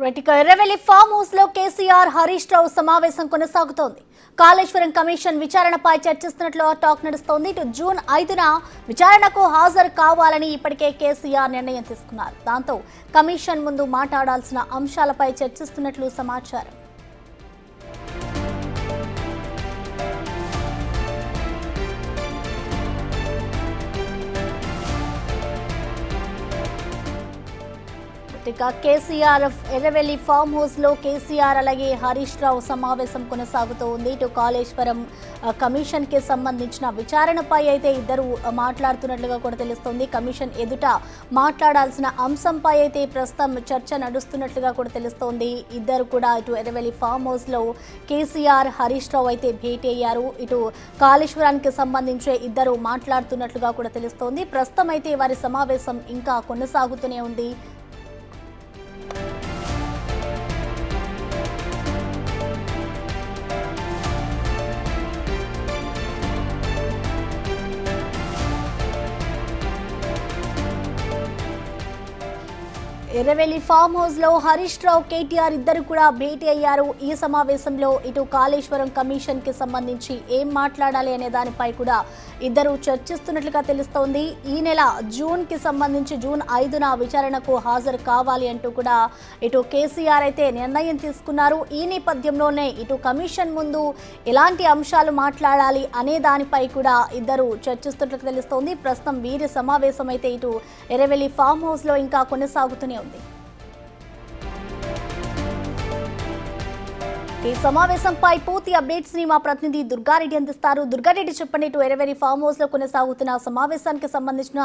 Erravelli farm house లో కేసీఆర్ హరీష్ రావు సమావేశం కొనసాగుతోంది. కాళేశ్వరం కమిషన్ విచారణపై చర్చిస్తున్నట్లు టాక్ నడుస్తోంది. ఇటు జూన్ 5న విచారణకు హాజరు కావాలని ఇప్పటికే కేసీఆర్ నిర్ణయం తీసుకున్నారు. దాంతో కమిషన్ ముందు మాట్లాడాల్సిన అంశాలపై చర్చిస్తున్నట్లు సమాచారం. ఇక కేసీఆర్ ఎర్రవెల్లి ఫామ్ హౌస్ లో కేసీఆర్ అలాగే హరీష్ రావు సమావేశం కొనసాగుతూ ఉంది. ఇటు కాళేశ్వరం కమిషన్ కి సంబంధించిన విచారణపై అయితే ఇద్దరు మాట్లాడుతున్నట్లుగా కూడా తెలుస్తోంది. కమిషన్ ఎదుట మాట్లాడాల్సిన అంశంపై అయితే ప్రస్తుతం చర్చ నడుస్తున్నట్లుగా కూడా తెలుస్తోంది. ఇద్దరు కూడా ఇటు ఎర్రవెల్లి ఫామ్ హౌస్ లో కేసీఆర్ హరీష్ రావు అయితే భేటీ అయ్యారు. ఇటు కాళేశ్వరానికి సంబంధించి ఇద్దరు మాట్లాడుతున్నట్లుగా కూడా తెలుస్తోంది. ప్రస్తుతం అయితే వారి సమావేశం ఇంకా కొనసాగుతూనే ఉంది. ఎర్రవెల్లి ఫామ్ హౌస్ లో హరీష్ రావు కేటీఆర్ ఇద్దరు కూడా భేటీ అయ్యారు. ఈ సమావేశంలో ఇటు కాళేశ్వరం కమిషన్ కి సంబంధించి ఏం మాట్లాడాలి అనే దానిపై కూడా ఇద్దరు చర్చిస్తున్నట్లుగా తెలుస్తోంది. ఈ నెల జూన్ కి సంబంధించి జూన్ 5న విచారణకు హాజరు కావాలి అంటూ కూడా ఇటు కేసీఆర్ అయితే నిర్ణయం తీసుకున్నారు. ఈ నేపథ్యంలోనే ఇటు కమిషన్ ముందు ఎలాంటి అంశాలు మాట్లాడాలి అనే దానిపై కూడా ఇద్దరు చర్చిస్తున్నట్లుగా తెలుస్తోంది. ప్రస్తుతం వీరి సమావేశం అయితే ఇటు ఎర్రవెల్లి ఫామ్ హౌస్ లో ఇంకా కొనసాగుతూనే ఉంది. ఈ సమావేశంపై పూర్తి అప్డేట్స్ ని మా ప్రతినిధి దుర్గారెడ్డి అందిస్తారు. దుర్గారెడ్డి చెప్పండి, ఇటు ఎర్రవెల్లి ఫామ్ హౌస్ లో కొనసాగుతున్న సమావేశానికి సంబంధించిన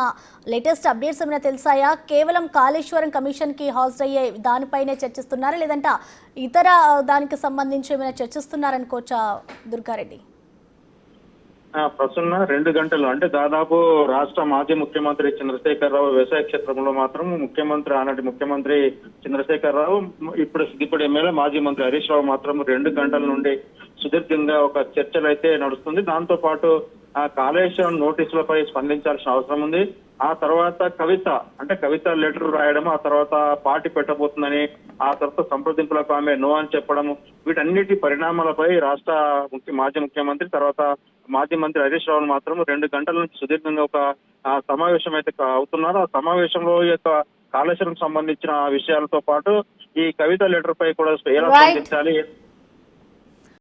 లేటెస్ట్ అప్డేట్స్ ఏమైనా తెలిసాయా? కేవలం కాళేశ్వరం కమిషన్ కి హాజరయ్యే దానిపైనే చర్చిస్తున్నారా, లేదంటే ఇతర దానికి సంబంధించి ఏమైనా చర్చిస్తున్నారనుకోవచ్చా దుర్గారెడ్డి? ప్రస్తుతం 2 గంటలు అంటే దాదాపు రాష్ట్ర మాజీ ముఖ్యమంత్రి చంద్రశేఖరరావు వ్యవసాయ క్షేత్రంలో మాత్రం ఆనాటి ముఖ్యమంత్రి చంద్రశేఖరరావు ఇప్పుడు ఎమ్మెల్యే మాజీ మంత్రి హరీష్ రావు మాత్రం 2 గంటల నుండి సుదీర్ఘంగా ఒక చర్చలు అయితే నడుస్తుంది. దాంతో పాటు ఆ కాళేశ్వరం నోటీసులపై స్పందించాల్సిన అవసరం ఉంది. ఆ తర్వాత కవిత లెటర్ రాయడం, ఆ తర్వాత పార్టీ పెట్టబోతుందని, ఆ తర్వాత సంప్రదింపులకు ఆమె నో అని చెప్పడం, వీటన్నిటి పరిణామాలపై రాష్ట్ర మాజీ ముఖ్యమంత్రి తర్వాత మాజీ మంత్రి హరీష్ రావు మాత్రం 2 గంటల నుంచి సుదీర్ఘంగా ఒక సమావేశం అయితే అవుతున్నారు. ఆ సమావేశంలో ఈ యొక్క కాళేశ్వరం సంబంధించిన విషయాలతో పాటు ఈ కవిత లెటర్ పై కూడా ఎలా స్పందించాలి,